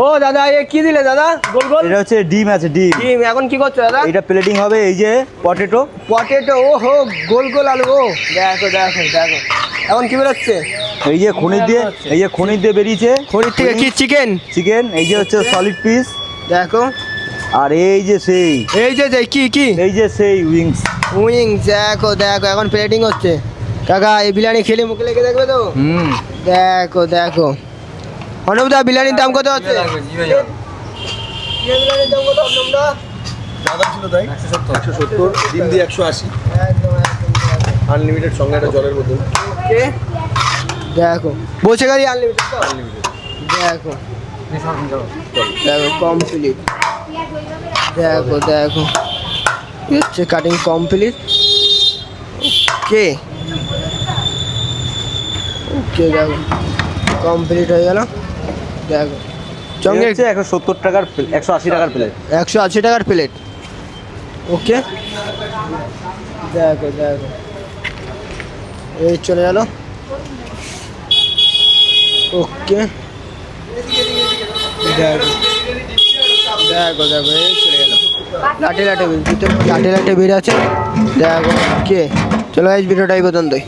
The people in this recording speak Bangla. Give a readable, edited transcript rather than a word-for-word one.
ও দাদা এ কি দিলে দাদা? গোল গোল এটা হচ্ছে ডিম আছে, ডিম। ডিম এখন কি করছো দাদা? এটা প্লেটিং হবে। এই যে পটেটো, পটেটো। ও হো, গোল গোল আলু। ও দেখো দেখো দেখো এখন কি বেরোচ্ছে? এই যে খনির দিয়ে, এই যে খনির দিয়ে বেরিয়েছে। খনির থেকে কি চিকেন? চিকেন। এই যে হচ্ছে সলিড পিস। দেখো। আর এই যে সেই, এই যে কি কি? এই যে সেই উইংস। উইংস। দেখো দেখো এখন প্লেটিং হচ্ছে। কাকা এই বিরিয়ানি খেলে মুখে লেগে দেখবে তো? দেখো দেখো। অনুপদা বিরিয়ানির দাম কত হচ্ছে? বিরিয়ানির দাম কত অনুপদা? দাদা ছিল তাই 170, ডিম দিয়ে 180, একদম আনলিমিটেড সঙ্গে একটা জলের বোতল। ওকে দেখো বসে গাড়ি আনলিমিটেড তো? দেখো দেখো কমপ্লিট। দেখো দেখো কি হচ্ছে, কাটিং কমপ্লিট। ওকে ওকে দেখো কমপ্লিট হয়ে গেল। দেখো সঙ্গে 170 টাকার, 180 টাকার প্লেট। 180 টাকার প্লেট। ওকে দেখো দেখো এই চলে গেল। ওকে দেখো দেখো দেখো এই চলে গেল। লাটে লাটে ভিড়, লাটে লাটে ভিড় আছে। দেখো কে চলো, এই ভিডিওটা এই পর্যন্তই।